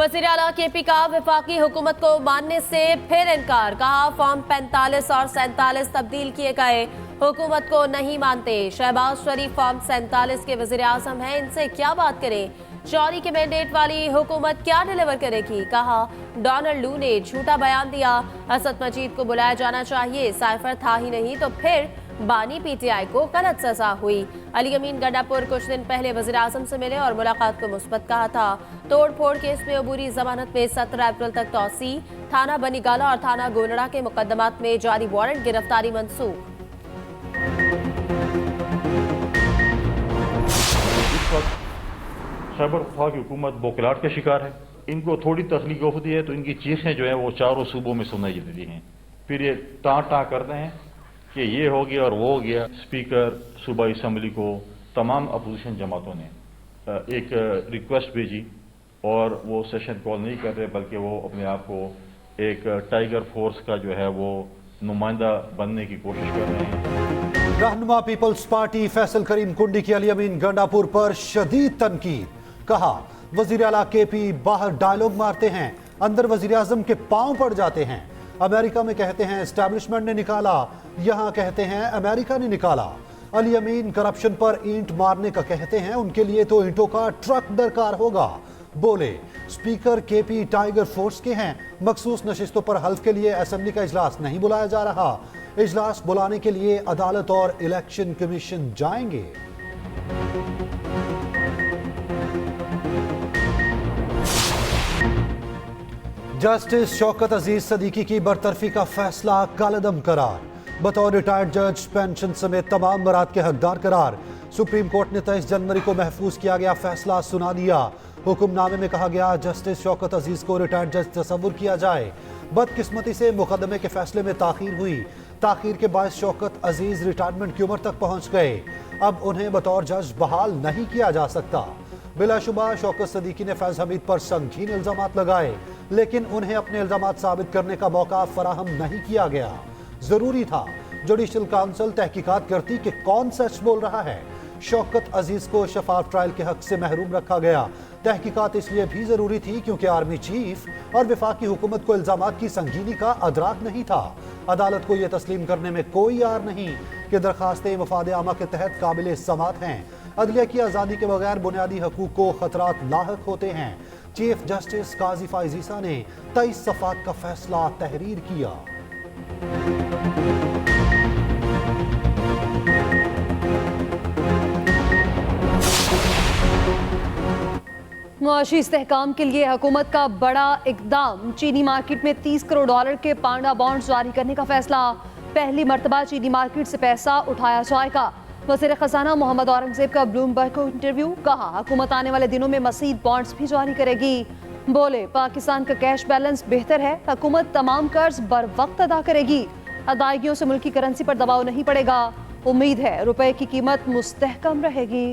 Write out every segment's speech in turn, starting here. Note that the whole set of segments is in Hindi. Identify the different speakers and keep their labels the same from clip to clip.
Speaker 1: वज़ीर आला केपी का वफाकी हुकूमत को मानने से फिर इनकार। कहा फॉर्म 45 और 47 तब्दील किए गए, हुकूमत को नहीं मानते। शहबाज शरीफ फॉर्म 47 के वज़ीर आज़म हैं, इनसे क्या बात करें। चौरी के मैंडेट वाली हुकूमत क्या डिलीवर करेगी। कहा डोनाल्ड लू ने झूठा बयान दिया, असद मजीद को बुलाया जाना चाहिए, साइफर था ही नहीं तो फिर बानी पीटीआई को गलत सजा हुई। अली अमीन गंडापुर कुछ दिन पहले वज़ीर आज़म से मिले और मुलाकात को मुस्बत कहा था। तोड़ फोड़ केस में अबूरी जमानत में 17 अप्रैल तक तौसी। थाना बनीगाला और थाना गोनड़ा के मुकदमात में जारी वारंट, गिरफ्तारी मंसूख।
Speaker 2: खैबर पख्तूनख्वा की हुकूमत बौखलाहट का शिकार है। इनको थोड़ी तस्लीक होती है तो इनकी चीखें जो है वो चारों सूबों में सुनाई देती हैं। फिर ये टाँ करते हैं कि ये हो गया और वो हो गया। स्पीकर सूबाई असम्बली को तमाम अपोजिशन जमातों ने एक रिक्वेस्ट भेजी और वो सेशन कॉल नहीं कर रहे, बल्कि वो अपने आप को एक टाइगर फोर्स का जो है वो नुमाइंदा बनने की कोशिश कर रहे हैं।
Speaker 3: रहनुमा पीपल्स पार्टी फैसल करीम कुंडी की अली अमीन गंडापुर पर शदीद तनकीद। कहा वजीर आला केपी बाहर डायलॉग मारते हैं, अंदर वजीर आजम के पांव पड़ जाते हैं। अमेरिका में कहते हैं एस्टैब्लिशमेंट ने निकाला, यहां कहते हैं अमेरिका ने निकाला। अली अमीन करप्शन पर ईंट मारने का कहते हैं, उनके लिए तो ईंटों का ट्रक दरकार होगा। बोले स्पीकर केपी टाइगर फोर्स के हैं, मखसूस नशिस्तों पर हल्फ के लिए असेंबली का इजलास नहीं बुलाया जा रहा। इजलास बुलाने के लिए अदालत और इलेक्शन कमीशन जाएंगे। जस्टिस शौकत अजीज सदीकी की बरतरफी का फैसला कालअदम करार। बतौर रिटायर्ड जज पेंशन समेत तमाम मराद के हकदार करार। सुप्रीम कोर्ट ने 23 जनवरी को महफूज किया गया फैसला सुना दिया। हुक्मनामे में कहा गया जस्टिस शौकत अजीज को रिटायर्ड जज तस्वुर किया जाए। बदकिस्मती से मुकदमे के फैसले में ताखीर हुई। ताखीर के बायस शौकत अजीज रिटायरमेंट की उम्र तक पहुंच गए। अब उन्हें बतौर जज बहाल नहीं किया जा सकता। बिलाशुबा शौकत सदीकी ने फैज हमीद पर संगीन इल्जामात लगाए, लेकिन उन्हें अपने इल्जामात साबित करने का मौका फराहम नहीं किया गया। जरूरी था जुडिशल काउंसिल तहकीकात करती कि कौन सच बोल रहा है। शौकत अजीज को शफाफ ट्रायल के हक से महरूम रखा गया। तहकीकात इसलिए भी जरूरी थी क्योंकि आर्मी चीफ और वफाकी हुकूमत को इल्जामात की संगीनी का अदराक नहीं था। अदालत को यह तस्लीम करने में कोई यार नहीं कि दरखास्तें मफाद आमा के तहत काबिल समात हैं। अदलिया की आज़ादी के बगैर बुनियादी हकूक को खतरात लाहक होते हैं। चीफ जस्टिस काजी फाइज ईसा ने 23 सफ़ात का फैसला तहरीर किया।
Speaker 4: मुआशी इस्तेहकाम के लिए हुकूमत का बड़ा इकदाम। चीनी मार्केट में 30 करोड़ डॉलर के पांडा बॉन्ड जारी करने का फैसला। पहली मर्तबा चीनी मार्केट से पैसा उठाया जाएगा। वज़ीर खजाना मोहम्मद औरंगजेब का ब्लूमबर्ग को इंटरव्यू। कहा हुकूमत आने वाले दिनों में मज़ीद बॉन्ड्स भी जारी करेगी। बोले पाकिस्तान का कैश बैलेंस बेहतर है, हुकूमत तमाम कर्ज बर वक्त अदा करेगी। अदायगियों से मुल्की करेंसी पर दबाव नहीं पड़ेगा। उम्मीद है रुपए की कीमत मुस्तहकम रहेगी।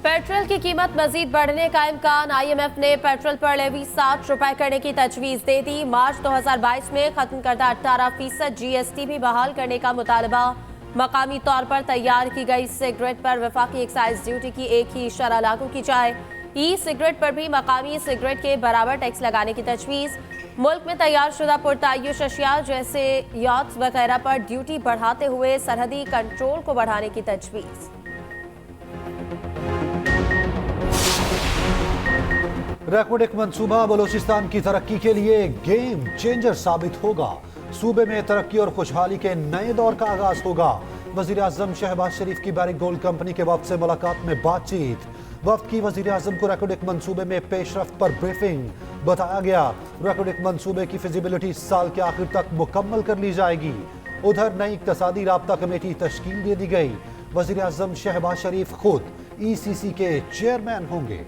Speaker 1: पेट्रोल की कीमत मजीद बढ़ने का इम्कान। IMF ने पेट्रोल पर लेवी 60 रुपए करने की तजवीज दे दी। मार्च 2022 में खत्म करदा 18% GST भी बहाल करने का मुतालबा। मकामी तौर पर तैयार की गई सिगरेट पर वफाकी एक्साइज ड्यूटी की एक ही शरह लागू की जाए। ई सिगरेट पर भी मकामी सिगरेट के बराबर टैक्स लगाने की तजवीज। मुल्क में तैयार शुदा पुरतायुश अशिया जैसे याट्स वगैरह पर ड्यूटी बढ़ाते हुए सरहदी कंट्रोल को बढ़ाने की तजवीज।
Speaker 3: रैकोडेक मंसूबा बलोचिस्तान की तरक्की के लिए गेम चेंजर साबित होगा। सूबे में तरक्की और खुशहाली के नए दौर का आगाज होगा। वजीर आजम शहबाज शरीफ की बैरिक गोल्ड कंपनी के वफ्द से मुलाकात में बातचीत। वफ्द की वजीर आजम को रैकोडेक मंसूबे में पेशरफ्त पर ब्रीफिंग। बताया गया रैकोडेक मंसूबे की फिजिबिलिटी इस साल के आखिर तक मुकम्मल कर ली जाएगी। उधर नई इक्तसादी राब्ता कमेटी तश्कील दे दी गई। वजीर आजम शहबाज शरीफ खुद ECC के चेयरमैन होंगे।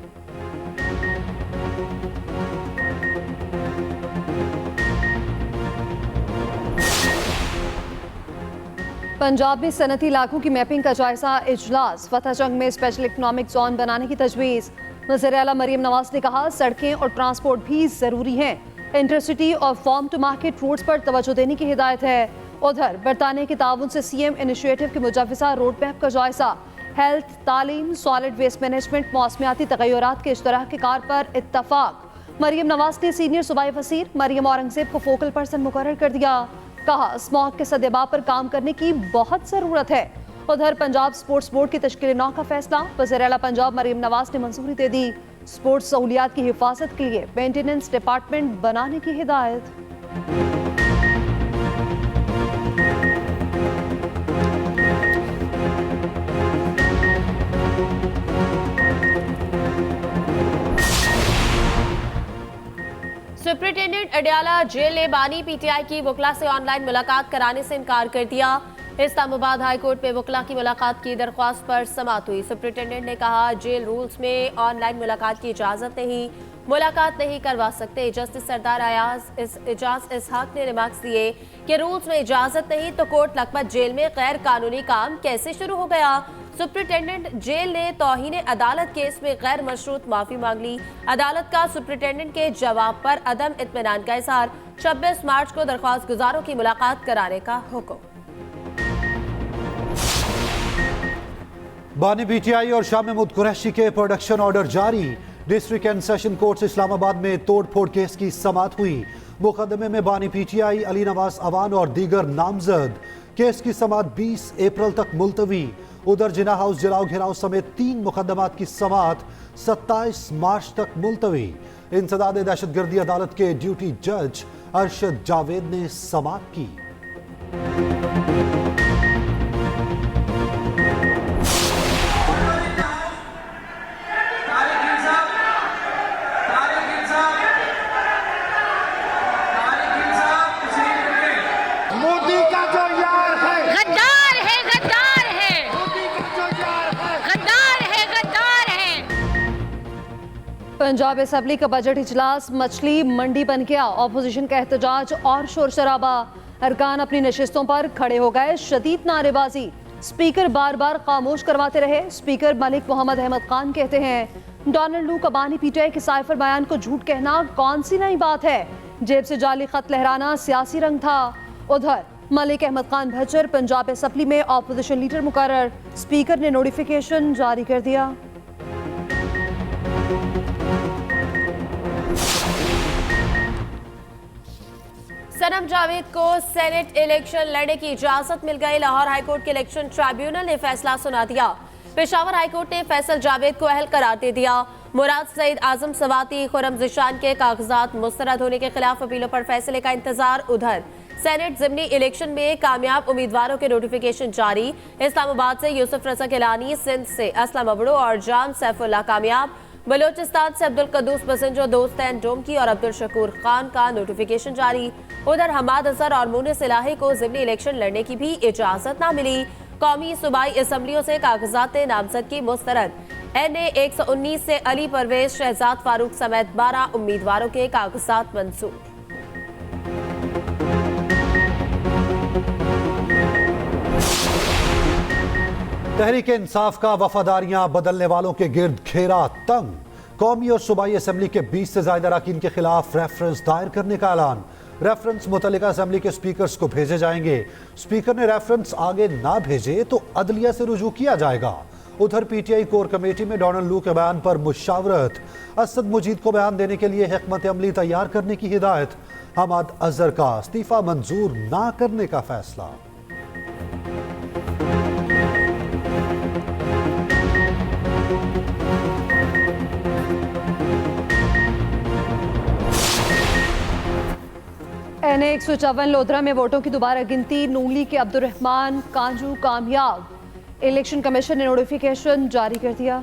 Speaker 4: पंजाब में सनती इलाकों की मैपिंग का जायजा इजलास। फतह जंग में स्पेशल इकनॉमिक जोन बनाने की तजवीज़। वज़ीर आला मरियम नवाज ने कहा सड़कें और ट्रांसपोर्ट भी ज़रूरी हैं। इंटरसिटी और फार्म टू मार्केट रोड्स पर तवज्जो देने की हिदायत है। उधर बरतानिया के ताउन से सीएम इनिशिएटिव की मुजव्वजा रोड मैप का जायजा। हेल्थ, तालीम, सॉलिड वेस्ट मैनेजमेंट, मौसमियाती तगय्युरात के इश्तराकी कार पर इत्तफाक। मरियम नवाज ने सीनियर सूबाई वज़ीर मरियम औरंगजेब को फोकल पर्सन मुकर्रर कर दिया। कहा स्मॉग के सद्देबाब पर काम करने की बहुत ज़रूरत है। उधर पंजाब स्पोर्ट्स बोर्ड की तश्कील नौ का फैसला। वज़ीर आला पंजाब मरियम नवाज ने मंजूरी दे दी। स्पोर्ट्स सहूलियात की हिफाजत के लिए मेंटेनेंस डिपार्टमेंट बनाने की हिदायत।
Speaker 1: सुप्रिंटेंडेंट अडयाला जेल ने बानी पीटीआई की वकला से ऑनलाइन मुलाकात कराने से इनकार कर दिया। इस्लामाबाद हाई कोर्ट में वकला की मुलाकात की दरख्वास्त पर समाअत हुई। सुप्रिंटेंडेंट ने कहा जेल रूल्स में ऑनलाइन मुलाकात की इजाजत नहीं, मुलाकात नहीं करवा सकते। जस्टिस सरदार एजाज इसहाक ने रिमार्क्स दिए कि रूल्स में इजाजत नहीं तो कोर्ट लखपत जेल में गैर कानूनी काम कैसे शुरू हो गया। सुप्रिंटेंडेंट जेल ने तौहीन अदालत केस में गैर मशरूत माफी मांग ली। अदालत का सुप्रिंटेंडेंट के जवाब पर अदम इत्मीनान का इजहार। 26 मार्च को दरख्वास्त गुजारों की मुलाकात कराने का हुक्म।
Speaker 3: बानी पीटीआई और शाह महमूद कुरैशी के प्रोडक्शन ऑर्डर जारी। District and session court Islamabad में तोड़फोड़ केस की समाअत हुई। मुकदमे में बानी पीटीआई, अली नवाज अवान और दीगर नामजद। केस की समाअत 20 अप्रैल तक मुलतवी। उधर जिना हाउस जलाओ घेराव समेत 3 मुकदमात की समाअत 27 मार्च तक मुलतवी। इंसदाद दहशतगर्दी अदालत के ड्यूटी जज अरशद जावेद ने समाअत की।
Speaker 4: पंजाब असेंबली का बजट इजलास मछली मंडी बन गया। ऑपोजिशन का एहतजाज और शोर शराबा। अरकान अपनी नशिस्तों पर खड़े हो गए। शदीद नारेबाजी। स्पीकर बार बार खामोश करवाते रहे। स्पीकर मलिक मोहम्मद अहमद खान कहते हैं डोनाल्ड लू का बानी पीटीआई के साइफर बयान को झूठ कहना कौन सी नई बात है। जेब से जाली खत लहराना सियासी रंग था। उधर मलिक अहमद खान भज्जर पंजाब असेंबली में ऑपोजिशन लीडर मुकर्रर। स्पीकर ने नोटिफिकेशन जारी कर दिया।
Speaker 1: सनम जावेद को सेनेट इलेक्शन लड़ने की इजाजत मिल गई। लाहौर हाईकोर्ट के इलेक्शन ट्राइब्यूनल ने फैसला सुना दिया। पेशावर हाईकोर्ट ने फैसल जावेद को अहल करार दे दिया। मुराद सईद, आजम सवाती, खुरम जिशान के कागजात मुस्तरद होने के खिलाफ अपीलों पर फैसले का इंतजार। उधर सेनेट जिमनी इलेक्शन में कामयाब उम्मीदवारों के नोटिफिकेशन जारी। इस्लामाबाद से यूसुफ रजा गिलानी, सिंध से असलम अबड़ो और जान सैफुल्लाह कामयाब। बलोचिस्तान से अब्दुल कदूस बसंजो, दोस्तैन डोमकी और अब्दुल शकूर खान का नोटिफिकेशन जारी। उधर हमाद अजहर और मुनिस इलाही को जिमनी इलेक्शन लड़ने की भी इजाजत न मिली। कौमी सूबाई असम्बलियों से कागजात नामजदगी मुस्तरद। NA 119 से अली परवेज, शहजाद फारूक समेत 12 उम्मीदवारों के कागजात मंजूर।
Speaker 3: तहरीक इंसाफ का वफादारियां बदलने वालों के गिर्द घेरा तंग। कौमी और सूबाई असम्बली के 20 से ज्यादा अरकान के खिलाफ रेफरेंस दायर करने का ऐलान। रेफरेंस मुतल्लिका असम्बली के स्पीकर्स को भेजे जाएंगे। स्पीकर ने रेफरेंस आगे ना भेजे तो अदलिया से रुजू किया जाएगा। उधर पीटीआई कोर कमेटी में डोनाल्ड लू के बयान पर मुशावरत। असद मुजीद को बयान देने के लिए हिकमत अमली तैयार करने की हिदायत। हमाद अजहर का इस्तीफा मंजूर ना करने का फैसला।
Speaker 4: NA 154 लोधरा में वोटों की दोबारा गिनती। नून लीग के अब्दुल रहमान कांजू कामयाब। इलेक्शन कमीशन ने नोटिफिकेशन जारी कर दिया।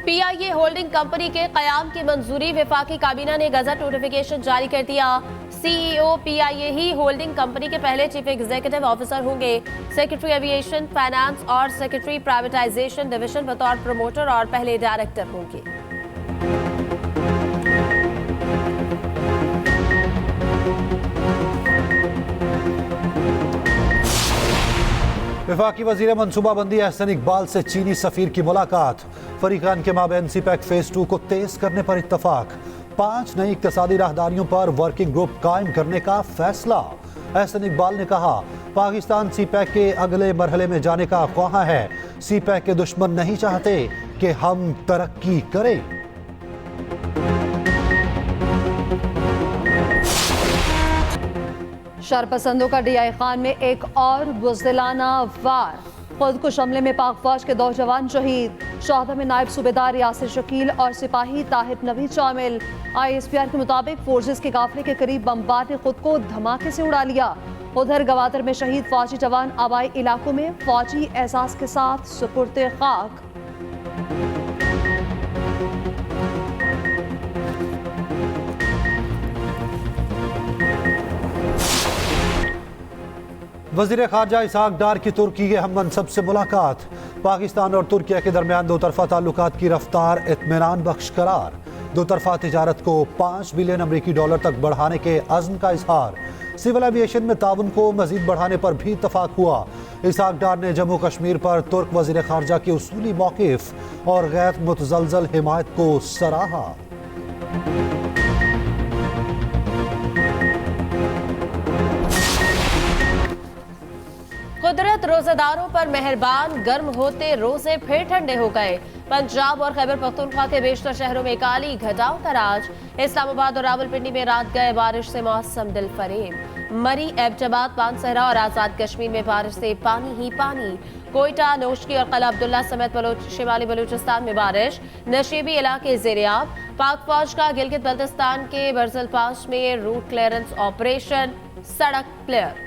Speaker 1: PIA होल्डिंग कंपनी के कयाम की मंजूरी। वफाकी काबीना ने गजट नोटिफिकेशन जारी कर दिया। CEO PIA ही होल्डिंग कंपनी के पहले चीफ एग्जीक्यूटिव ऑफिसर होंगे। सेक्रेटरी एविएशन, फाइनेंस और सेक्रेटरी प्राइवेटाइजेशन डिवीजन बतौर प्रमोटर और पहले डायरेक्टर होंगे।
Speaker 3: वफाकी वजीर मनसूबाबंदी एहसन इकबाल से चीनी सफीर की मुलाकात। फरीकान के माबैन सीपैक फेज 2 को तेज करने पर इत्तफाक। 5 नई इक्तसादी राहदारियों पर वर्किंग ग्रुप कायम करने का फैसला। एहसन इकबाल ने कहा, पाकिस्तान सीपैक के अगले मरहले में जाने का ख्वाह है। सीपैक के दुश्मन नहीं चाहते कि हम तरक्की करें।
Speaker 4: शरपसंदों का डीआई खान में एक और बुज़दिलाना वार। खुदकुश हमले में पाक फौज के 2 जवान शहीद। शोहदा में नायब सूबेदार यासिर शकील और सिपाही ताहिर नवीद शामिल। ISPR के मुताबिक फोर्सेस के काफिले के करीब बमबार ने खुद को धमाके से उड़ा लिया। उधर गवादर में शहीद फौजी जवान आबाई इलाकों में फौजी एहसास के साथ सुपुर्द खाक।
Speaker 3: वज़ीर ख़ारजा इसहाक डार की तुर्की के हम मनसब से मुलाकात। पाकिस्तान और तुर्किया के दरमियान दोतरफा ताल्लुकात की रफ्तार इत्मीनान बख्श करार। दोतरफा तिजारत को $5 बिलियन अमरीकी डॉलर तक बढ़ाने के अज़्म का इजहार। सिविल एविएशन में ताउन को मजीद बढ़ाने पर भी इत्तफाक हुआ। इसहाक डार ने जम्मू कश्मीर पर तुर्क वज़ीर ख़ारजा के उसूली मौक़िफ़ और गैर मुतज़लज़ल हिमायत को सराहा।
Speaker 1: कुदरत रोजेदारों पर मेहरबान, गर्म होते रोजे फिर ठंडे हो गए। पंजाब और खैबर पख्तूनख्वा के बेशतर शहरों में काली घटाओं का राज। इस्लामाबाद और रावलपिंडी में रात गए बारिश से मौसम दिलफरेब। मरी, एबटाबाद, पानसहरा और आजाद कश्मीर में बारिश से पानी ही पानी। कोयटा, नोशकी और कला अब्दुल्ला समेत शिमाली बलूचिस्तान में बारिश। नशीबी इलाके ज़ेरियाब। पाक फौज का गिलगित बल्तिस्तान के बर्जल पास में रूट क्लियरेंस ऑपरेशन। सड़क क्लियर।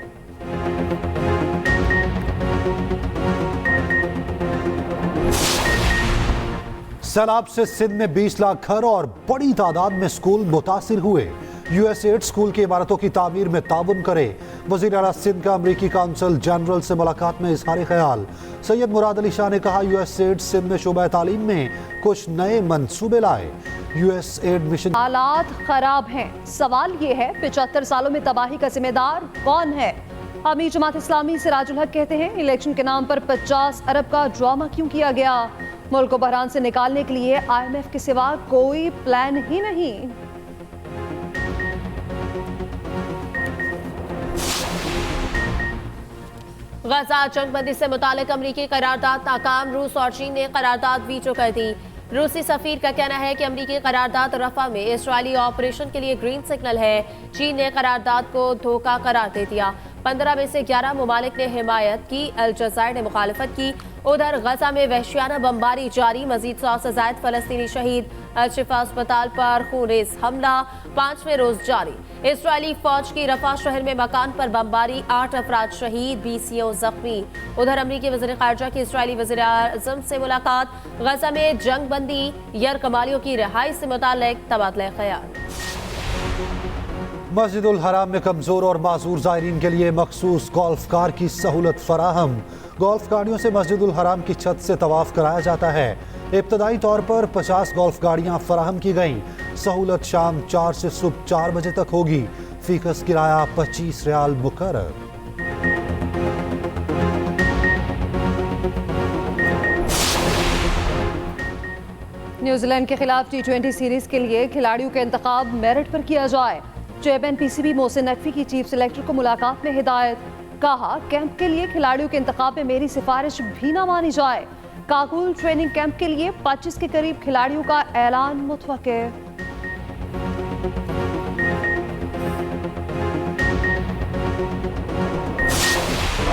Speaker 3: सैलाब से सिंध में 20 लाख घर और बड़ी तादाद में स्कूल मुतासिर हुए। USAID स्कूल की इमारतों की तामीर में ताउन करे। वज़ीर आला सिंध का अमरीकी काउंसिल जनरल से मुलाकात में इज़हार ख्याल। सैयद मुराद अली शाह ने कहा, USAID सिंध में शोबा तालीम में कुछ नए मंसूबे लाए। USAID mission.
Speaker 4: हालात खराब हैं। सवाल ये है, 75 सालों में तबाही का जिम्मेदार कौन है? अमीर जमात इस्लामी सिराजुल हक कहते हैं, इलेक्शन के नाम पर 50 अरब का ड्रामा क्यों किया गया? मुल्क को बहरान से निकालने के लिए IMF के सिवा कोई प्लान ही नहीं।
Speaker 1: गजा जंगबंदी से मुतालिक अमरीकी करारदाद नाकाम। रूस और चीन ने करारदाद वीटो कर दी। रूसी सफीर का कहना है कि अमरीकी करारदाद रफा में इजरायली ऑपरेशन के लिए ग्रीन सिग्नल है। चीन ने करारदाद को धोखा करार दे दिया। 15 में से 11 ममालिक ने हिमायत की, अल जज़ायर ने मुखालफत की। उधर गजा में वहशियाना बमबारी जारी, मजीद 100 से जायद फलस्तीनी शहीद। अल शिफा अस्पताल पर खूनरेज हमला 5वें रोज जारी। इजरायली फौज की रफा शहर में मकान पर बमबारी, 8 अफराद शहीद, 20 जख्मी। उधर अमरीकी वज़ीर ख़ारजा की इजरायली वज़ीर आज़म से मुलाकात। गजा में जंग बंदी, यरकमालियों की रिहाई से मुताल्लिक तबादला ख्याल।
Speaker 3: मस्जिदुल हराम में कमजोर और माजूर ज़ायरीन के लिए मखसूस गोल्फ कार की सहूलत फराहम। गोल्फ गाड़ियों से मस्जिदुल हराम की छत से तवाफ कराया जाता है। इब्तदाई तौर पर 50 गोल्फ गाड़ियां फराहम की गईं। सहूलत शाम 4 से सुबह 4 बजे तक होगी। फीकस किराया 25 रियाल मुकर्रर।
Speaker 4: न्यूजीलैंड के खिलाफ T20 सीरीज के लिए खिलाड़ियों का इंतखाब मेरिट पर किया जाए। चेयरमैन PCB मोहसिन नकवी की चीफ सेलेक्टर को मुलाकात में हिदायत। कहा, कैंप के लिए खिलाड़ियों के इंतखाब में मेरी सिफारिश भी ना मानी जाए। काबुल ट्रेनिंग कैंप के लिए 25 के करीब खिलाड़ियों का ऐलान मुतवक्के।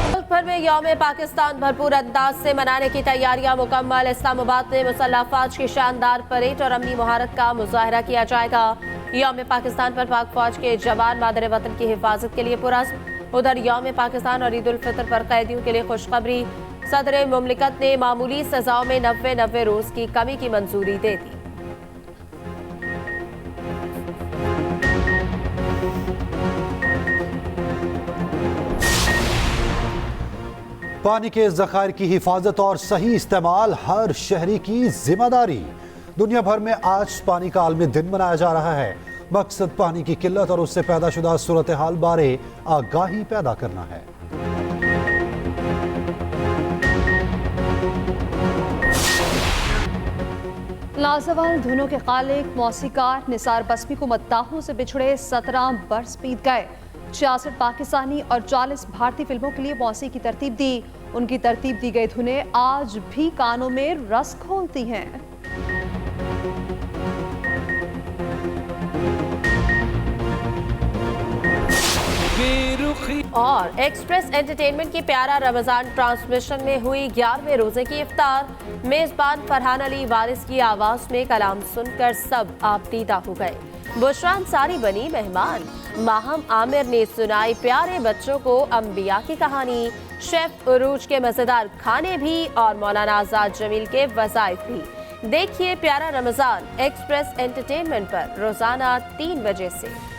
Speaker 1: मुल्क भर में यौम पाकिस्तान भरपूर अंदाज से मनाने की तैयारियां मुकम्मल। इस्लामाबाद में मुसल्लह फौज की शानदार परेड और अमनी मुहारत का मुजाहरा किया जाएगा। यौम पाकिस्तान पर पाक फौज के जवान मादर वतन की हिफाजत के लिए पुरस्म। उधर यौम पाकिस्तान और ईद उल फितर पर कैदियों के लिए खुशखबरी। सदर मुमलिकत ने मामूली सजाओं में 90 रोज की कमी की मंजूरी दे दी।
Speaker 3: पानी के ज़खायर की हिफाजत और सही इस्तेमाल हर शहरी की जिम्मेदारी। दुनिया भर में आज पानी का आलमी दिन मनाया जा रहा है। मकसद पानी की किल्लत और उससे पैदाशुदा सूरत हाल बारे आगाही पैदा करना है।
Speaker 4: लाजवाल धुनों के खालिक मौसीकार निसार बस्मी को मद्दाहों से बिछड़े 17 बरस बीत गए। 66 पाकिस्तानी और 40 भारतीय फिल्मों के लिए मौसीकी की तरतीब दी। उनकी तरतीब दी गई धुनें आज भी कानों में रस घोलती हैं।
Speaker 1: और एक्सप्रेस एंटरटेनमेंट की प्यारा रमजान ट्रांसमिशन में हुई 11वें रोजे की इफ्तार। मेजबान फरहान अली वारिस की आवाज में कलाम सुनकर सब आपदीदा हो गए। बुशरा अंसारी बनी मेहमान। माहम आमिर ने सुनाई प्यारे बच्चों को अंबिया की कहानी। शेफ उरूज के मजेदार खाने भी और मौलाना आजाद जमील के वज़ाइफ भी। देखिए प्यारा रमजान एक्सप्रेस एंटरटेनमेंट पर रोजाना 3 बजे से।